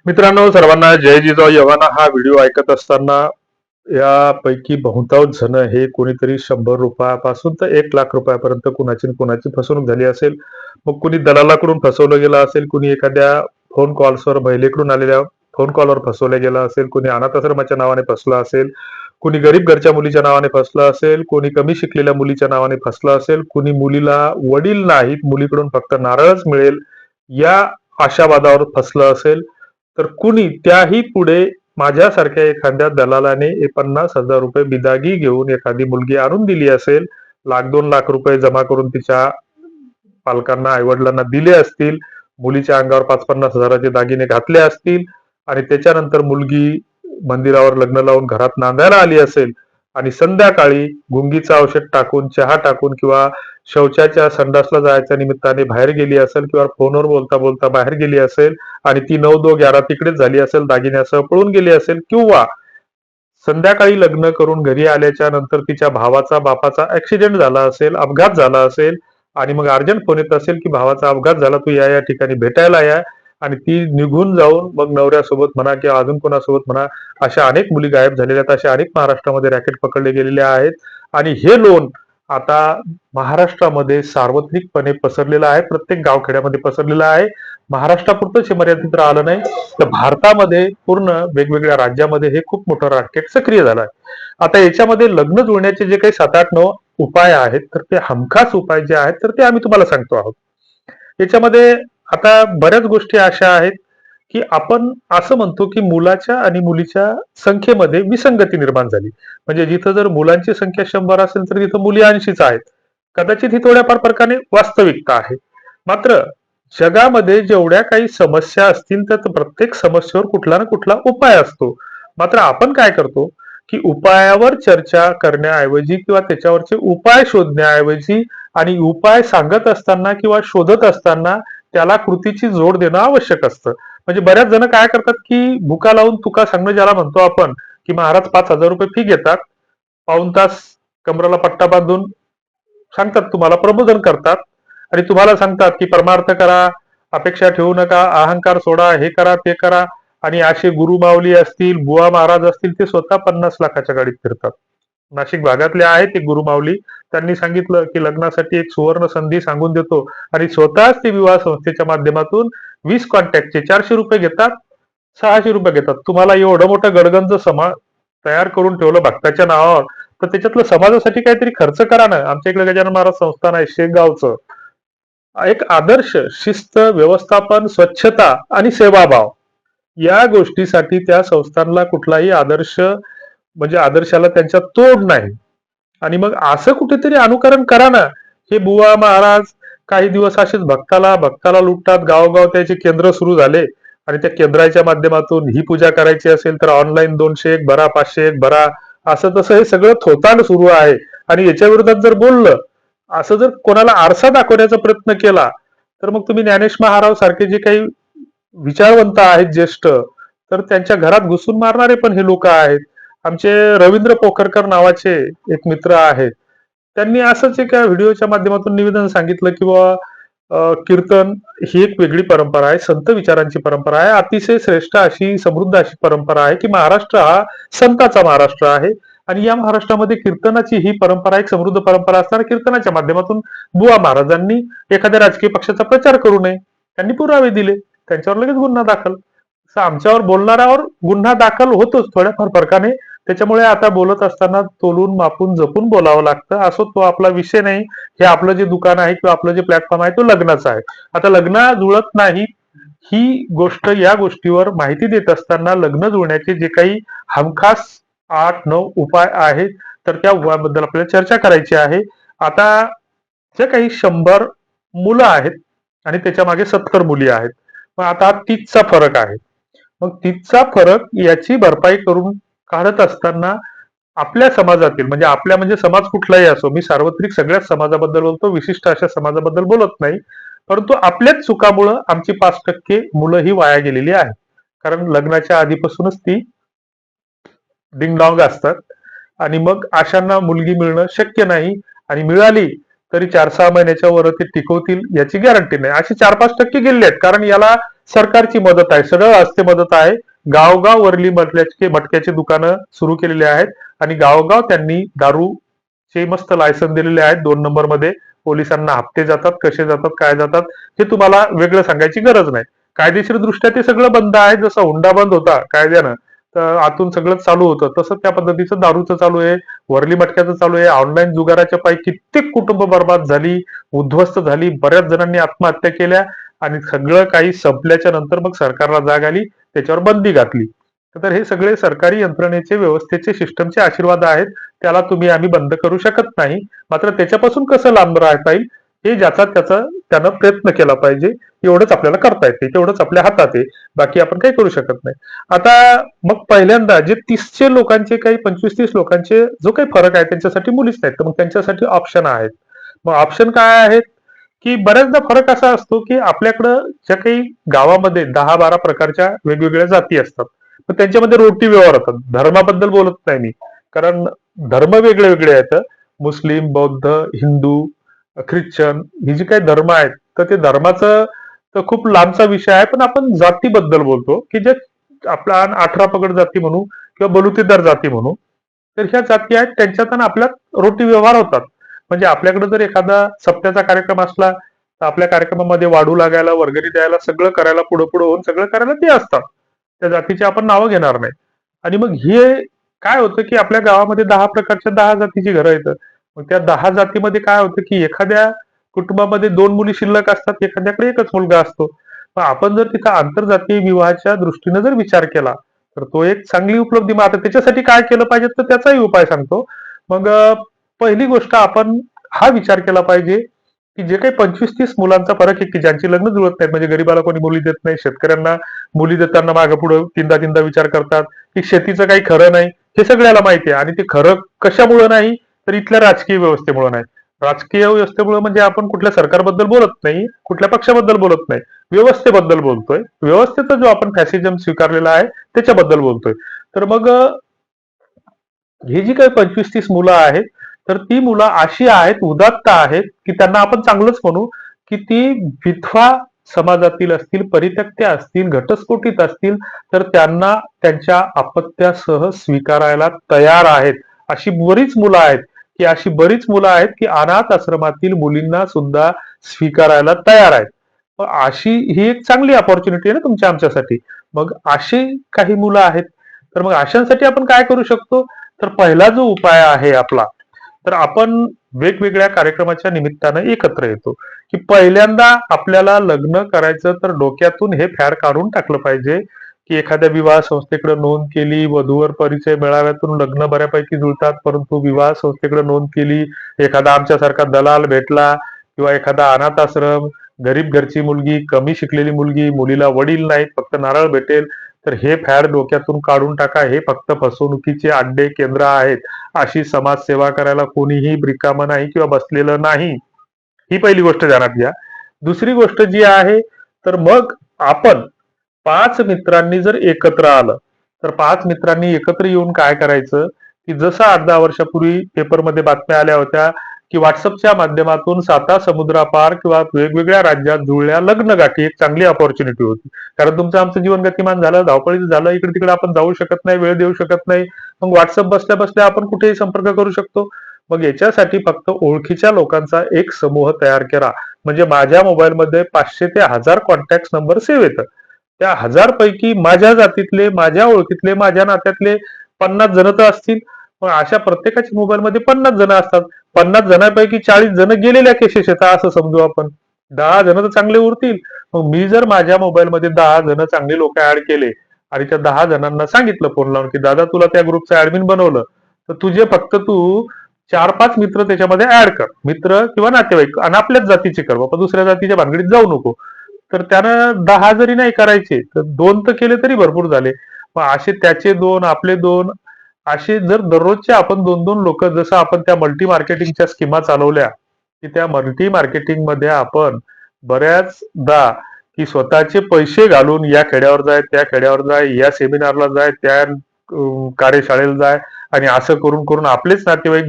मित्रांनो, सर्वांना जय जिजाऊ यवाना. हा व्हिडिओ ऐकत असताना यापैकी बहुतांश जण हे कोणीतरी 100 रुपयापासून तर 1 लाख रुपयापर्यंत कुणाची फसवणूक झाली असेल. मग कुणी दलालाकडून फसवलं गेलं असेल, कुणी एखाद्या फोन कॉल्सवर महिलेकडून आलेल्या फोन कॉलवर फसवलं गेलं असेल, कुणी अनाथ आश्रमाच्या नावाने फसलं असेल, कुणी गरीब घरच्या मुलीच्या नावाने फसलं असेल, कोणी कमी शिकलेल्या मुलीच्या नावाने फसलं असेल, कुणी मुलीला वडील नाहीत, मुलीकडून फक्त नारळच मिळेल या आशावादावर फसलं असेल, तर कुणी त्याही पुढे माझ्यासारख्या एखाद्या दलालाने 50,000 रुपये बिदागी घेऊन एखादी मुलगी आणून दिली असेल, 1,00,000-2,00,000 रुपये जमा करून तिच्या पालकांना आईवडिलांना दिले असतील, मुलीच्या अंगावर 5-50 हजाराचे दागिने घातले असतील आणि त्याच्यानंतर मुलगी मंदिरावर लग्न लावून घरात नांदायला आली असेल आणि संध्याकाळी गुंगीचं औषध टाकून, चहा टाकून किंवा शौचाच्या संडासला जायच्या निमित्ताने बाहेर गेली असेल किंवा फोनवर बोलता बोलता बाहेर गेली असेल आणि ती 9-2-11 तिकडेच झाली असेल, दागिन्यासह पळून गेली असेल किंवा संध्याकाळी लग्न करून घरी आल्याच्या नंतर तिच्या भावाचा बापाचा ऍक्सिडेंट झाला असेल, अपघात झाला असेल आणि मग अर्जंट फोन येत असेल की भावाचा अपघात झाला, तू या ठिकाणी भेटायला या, आणि ती निघून जाऊन मग नवऱ्यासोबत म्हणा किंवा अजून कोणासोबत म्हणा अशा अनेक मुली गायब झालेल्या आहेत. अशा अनेक महाराष्ट्रामध्ये रॅकेट पकडले गेलेले आहेत आणि हे लोन आता महाराष्ट्रामध्ये सार्वत्रिकपणे पसरलेलं आहे, प्रत्येक गावखेड्यामध्ये पसरलेलं आहे. महाराष्ट्रापुरतंच हे मर्यादित राहिलं नाही, तर भारतामध्ये पूर्ण वेगवेगळ्या राज्यामध्ये हे खूप मोठं रॅकेट सक्रिय झालं आहे. आता याच्यामध्ये लग्न जुळण्याचे जे काही 7-8-9 उपाय आहेत, तर ते हमखास उपाय जे आहेत तर ते आम्ही तुम्हाला सांगतो आहोत. याच्यामध्ये आता बऱ्याच गोष्टी अशा आहेत की आपण असं म्हणतो की मुलाच्या आणि मुलीच्या संख्येमध्ये विसंगती निर्माण झाली. म्हणजे जिथं जर मुलांची संख्या 100 असेल तर तिथं मुली 80च आहेत. कदाचित ही थोड्याफार फरकाने वास्तविकता आहे. मात्र जगामध्ये जेवढ्या काही समस्या असतील तर प्रत्येक समस्येवर कुठला ना कुठला उपाय असतो. मात्र आपण काय करतो की उपायावर चर्चा करण्याऐवजी किंवा त्याच्यावरचे उपाय शोधण्याऐवजी आणि उपाय सांगत असताना किंवा शोधत असताना त्याला कृतीची जोड देणं आवश्यक असतं. म्हणजे बऱ्याच जण काय करतात की भुका लावून तुका सांगणं ज्याला म्हणतो आपण, की महाराज 5,000 रुपये फी घेतात, पाऊण तास कमराला पट्टा बांधून सांगतात, तुम्हाला प्रबोधन करतात आणि तुम्हाला सांगतात की परमार्थ करा, अपेक्षा ठेवू नका, अहंकार सोडा, हे करा ते करा. आणि असे गुरु माऊली असतील, बुवा महाराज असतील, ते स्वतः 50 लाखाच्या गाडीत फिरतात. नाशिक भागातले आहेत ते गुरु माऊली. त्यांनी सांगितलं की लग्नासाठी एक सुवर्ण संधी सांगून देतो आणि स्वतःच ते विवाह संस्थेच्या माध्यमातून 20 कॉन्टॅक्टचे 400 रुपये घेतात, 600 रुपये घेतात. तुम्हाला एवढं मोठं गडगंज समाज तयार करून ठेवलं भक्ताच्या नावावर, तर त्याच्यातलं समाजासाठी काहीतरी खर्च करा ना. आमच्या इकडे गजानन महाराज संस्थान आहे शेगावचं. एक आदर्श शिस्त, व्यवस्थापन, स्वच्छता आणि सेवाभाव या गोष्टीसाठी त्या संस्थांना कुठलाही आदर्श म्हणजे आदर्शाला त्यांच्या तोड नाही. आणि मग असं कुठेतरी अनुकरण करा ना. हे बुवा महाराज काही दिवस असेच भक्ताला लुटतात. गावोगाव त्याचे केंद्र सुरू झाले आणि त्या केंद्राच्या माध्यमातून ही पूजा करायची असेल तर ऑनलाईन 201 भरा, 501 भरा, असं तसं हे सगळं थोतांड सुरू आहे. आणि याच्या विरोधात जर बोललं, असं जर कोणाला आरसा दाखवण्याचा प्रयत्न केला, तर मग तुम्ही ज्ञानेश महाराज सारखे जे काही विचारवंत आहेत ज्येष्ठ, तर त्यांच्या घरात घुसून मारणारे पण हे लोक आहेत. आमचे रवींद्र पोखरकर नावाचे एक मित्र आहेत, त्यांनी असंच एका व्हिडिओच्या माध्यमातून निवेदन सांगितलं की बाबा कीर्तन ही एक वेगळी परंपरा आहे, संत विचारांची परंपरा आहे, अतिशय श्रेष्ठ अशी समृद्ध अशी परंपरा आहे की महाराष्ट्र हा संतांचा महाराष्ट्र आहे. आणि या महाराष्ट्रामध्ये कीर्तनाची ही परंपरा एक समृद्ध परंपरा असताना कीर्तनाच्या माध्यमातून बुवा महाराजांनी एखाद्या राजकीय पक्षाचा प्रचार करू नये, त्यांनी पुरावे दिले, त्यांच्यावर लगेच गुन्हा दाखल. आमच्यावर बोलणाऱ्यावर गुन्हा दाखल होतोच थोड्याफार फरकाने. त्याच्यामुळे आता बोलत असताना तोलून मापून जपून बोलावं लागतं. असो, तो आपला विषय नाही. हे आपलं जे दुकान आहे किंवा आपलं जे प्लॅटफॉर्म आहे तो लग्नाचा आहे. आता लग्न जुळत नाही ही गोष्ट, या गोष्टीवर माहिती देत असताना लग्न जुळण्याचे जे काही हमखास 8-9 उपाय आहेत, तर त्या उपायाबद्दल आपल्याला चर्चा करायची आहे. आता जे काही 100 मुलं आहेत आणि त्याच्या मागे 70 मुली आहेत, मग आता 30चा फरक आहे. मग 30चा फरक याची भरपाई करून काढत असताना आपल्या समाजातील, म्हणजे आपल्या म्हणजे समाज कुठलाही असो, मी सार्वत्रिक सगळ्याच समाजाबद्दल बोलतो, विशिष्ट अशा समाजाबद्दल बोलत नाही, परंतु आपल्याच चुकामुळं आमची 5% मुलं ही वाया गेलेली आहेत. कारण लग्नाच्या आधीपासूनच ती डिंगडॉंग असतात आणि मग अशांना मुलगी मिळणं शक्य नाही, आणि मिळाली तरी 4-6 महिन्याच्या वर ते टिकवतील याची गॅरंटी नाही. असे 4-5% गेलेले आहेत. कारण याला सरकारची मदत आहे, सरळ हस्ते मदत आहे. गावगाव वरली मटक्याची दुकानं सुरू केलेली आहेत आणि गावगाव त्यांनी दारूचे मस्त लायसन दिलेले आहेत. 2 नंबरमध्ये पोलिसांना हप्ते जातात, कसे जातात, काय जातात हे तुम्हाला वेगळं सांगायची गरज नाही. कायदेशीर दृष्ट्या ते सगळं बंद आहे. जसा हुंडा बंद होता कायद्यानं, तर आतून सगळं चालू होतं, तसं त्या पद्धतीचं दारूचं चालू आहे, वरली मटक्याचं चालू आहे. ऑनलाईन जुगाराच्या पायी कित्येक कुटुंब बर्बाद झाली, उद्ध्वस्त झाली, बऱ्याच जणांनी आत्महत्या केल्या आणि सगळं काही संपल्याच्या नंतर मग सरकारला जाग आली, त्याच्यावर बंदी घातली. तर हे सगळे सरकारी यंत्रणेचे, व्यवस्थेचे, सिस्टमचे आशीर्वाद आहेत. त्याला आम्ही बंद करू शकत नाही. मात्र त्याच्यापासून कसं लांब राहता येईल हे ज्याचा त्याचा त्यानं प्रयत्न केला पाहिजे. एवढंच आपल्याला करता येते, तेवढंच आपल्या हातात आहे. बाकी आपण काही करू शकत नाही. आता मग पहिल्यांदा जे 30चे लोकांचे काही 25-30 लोकांचे जो काही फरक आहे त्यांच्यासाठी मुलीच नाहीत, तर मग त्यांच्यासाठी ऑप्शन आहेत. मग ऑप्शन काय आहेत, की बऱ्याचदा फरक असा असतो, की आपल्याकडं ज्या काही गावामध्ये 10-12 प्रकारच्या वेगवेगळ्या जाती असतात. तर त्यांच्यामध्ये रोटी व्यवहार होतात. धर्माबद्दल बोलत नाही मी. कारण धर्म वेगळे वेगळे आहेत. मुस्लिम, बौद्ध, हिंदू, ख्रिश्चन ही जी काही धर्म आहेत, तर ते धर्माचं तर खूप लांबचा विषय आहे. पण आपण जातीबद्दल बोलतो, की जे आपला 18 पगड जाती म्हणू किंवा बलुतेदार जाती म्हणू. तर ह्या जाती आहेत त्यांच्यात आणि आपल्यात रोटी व्यवहार होतात. म्हणजे आपल्याकडे जर एखादा सप्त्याचा कार्यक्रम असला तर आपल्या कार्यक्रमामध्ये वाढू लागायला, वर्गणी द्यायला, सगळं करायला, पुढे पुढे होऊन सगळं करायला ते असतात. त्या जातीची आपण नावं घेणार नाही. आणि मग हे काय होतं, की आपल्या गावामध्ये 10 प्रकारच्या 10 जातीची घरं येतात. मग त्या 10 जातीमध्ये काय होतं, की एखाद्या कुटुंबामध्ये 2 मुली शिल्लक असतात, एखाद्याकडे एकच मुलगा असतो. मग आपण जर तिथं आंतरजातीय विवाहाच्या दृष्टीने जर विचार केला, तर तो एक चांगली उपलब्धी. मग आता त्याच्यासाठी काय केलं पाहिजे, तर त्याचाही उपाय सांगतो. मग पहिली गोष्ट आपण हा विचार केला पाहिजे, की जे काही 25-30 मुलांचा फरक आहे, की ज्यांची लग्न जुळत नाहीत, म्हणजे गरीबाला कोणी मुली देत नाही, शेतकऱ्यांना मुली देताना मागे पुढे तीनदा तीनदा विचार करतात, की शेतीचं काही खरं नाही, हे सगळ्याला माहिती आहे. आणि ते खरं कशामुळे नाही, तर इथल्या राजकीय व्यवस्थेमुळे नाही. राजकीय व्यवस्थेमुळे म्हणजे आपण कुठल्या सरकारबद्दल बोलत नाही, कुठल्या पक्षाबद्दल बोलत नाही, व्यवस्थेबद्दल बोलतोय. व्यवस्थेचा जो आपण फॅसिझम स्वीकारलेला आहे त्याच्याबद्दल बोलतोय. तर मग ही जी काही 25-30 मुलं आहेत, तर ती मुलं अशी आहेत, उदात्त आहेत, की त्यांना आपण चांगलंच म्हणू, की ती विधवा समाजातील असतील, परित्यक्त्या असतील, घटस्फोटीत असतील, तर त्यांना त्यांच्या अपत्यासह स्वीकारायला तयार आहेत. अशी बरीच मुलं आहेत, की अशी बरीच मुलं आहेत, की अनाथ आश्रमातील मुलींना सुद्धा स्वीकारायला तयार आहेत. मग अशी ही एक चांगली अपॉर्च्युनिटी आहे ना तुमच्या आमच्यासाठी. मग अशी काही मुलं आहेत. तर मग अशांसाठी आपण काय करू शकतो? तर पहिला जो उपाय आहे आपला, तर आपण वेगवेगळ्या कार्यक्रमाच्या निमित्तानं एकत्र येतो, की पहिल्यांदा आपल्याला लग्न करायचं तर डोक्यातून हे फॅड काढून टाकलं पाहिजे, की एखाद्या विवाह संस्थेकडे नोंद केली, वधूवर परिचय मेळाव्यातून लग्न बऱ्यापैकी जुळतात, परंतु विवाह संस्थेकडे नोंद केली, एखादा आमच्यासारखा दलाल भेटला किंवा एखादा अनाथ आश्रम, गरीब घरची मुलगी, कमी शिकलेली मुलगी, मुलीला वडील नाहीत, फक्त नारळ भेटेल, तर हे फॅड डोक्यातून काढून टाका. हे फक्त फसवणुकीचे अड्डे केंद्र आहेत. अशी समाजसेवा करायला कोणीही रिकामं नाही किंवा बसलेलं नाही. ही पहिली गोष्ट ध्यानात घ्या. दुसरी गोष्ट जी आहे, तर मग आपण 5 मित्रांनी जर एकत्र आलं, तर 5 मित्रांनी एकत्र येऊन काय करायचं, की जसं 8-10 वर्षापूर्वी पेपरमध्ये बातम्या आल्या होत्या, की WhatsAppच्या माध्यमातून 7 समुद्रापार किंवा वेगवेगळ्या राज्यात जुळल्या लग्नगाठी एक चांगली अपॉर्च्युनिटी होती. कारण तुमचं आमचं जीवन गतिमान झालं, धावपळीचं झालं, इकडे-तिकडे आपण जाऊ शकत नाही, वेळ देऊ शकत नाही. मग WhatsApp बसल्या-बसल्या आपण कुठेही संपर्क करू शकतो. मग याच्यासाठी फक्त ओळखीच्या लोकांचा एक समूह तयार करा. म्हणजे माझ्या मोबाईलमध्ये 500 ते 1000 कॉन्टॅक्ट नंबर सेव्ह येतात. त्या 1000 पैकी माझ्या जातीतले, माझ्या ओळखीतले, माझ्या नात्यातले 50 जण तर असतील. मग अशा प्रत्येकाच्या मोबाईलमध्ये 50 जण असतात. 50 जणांपैकी 40 जण गेलेल्या केसेस येतात असं समजू आपण. 10 जण तर चांगले उरतील. मग मी जर माझ्या मोबाईलमध्ये 10 जण चांगले लोक ऍड केले आणि त्या 10 जणांना सांगितलं फोन लावून, की दादा तुला त्या ग्रुपचं ऍडमिन बनवलं, तर तू 4-5 मित्र त्याच्यामध्ये ऍड कर. मित्र किंवा नातेवाईक आणि आपल्याच जातीचे कर बाबा, दुसऱ्या जातीच्या भानगडीत जाऊ नको. तर त्यानं 10 जरी नाही करायचे, तर 2 तर केले तरी भरपूर झाले. मग असे त्याचे 2, आपले 2, असे जर दररोजचे आपण 2-2 लोक, जसं आपण त्या मल्टी मार्केटिंगच्या स्कीमा चालवल्या, की त्या मल्टी मार्केटिंग मध्ये आपण बऱ्याचदा की स्वतःचे पैसे घालून या खेड्यावर जाय, त्या खेड्यावर जाय, या सेमिनारला जाय, त्या कार्यशाळेला जाय आणि असं करून करून आपलेच नातेवाईक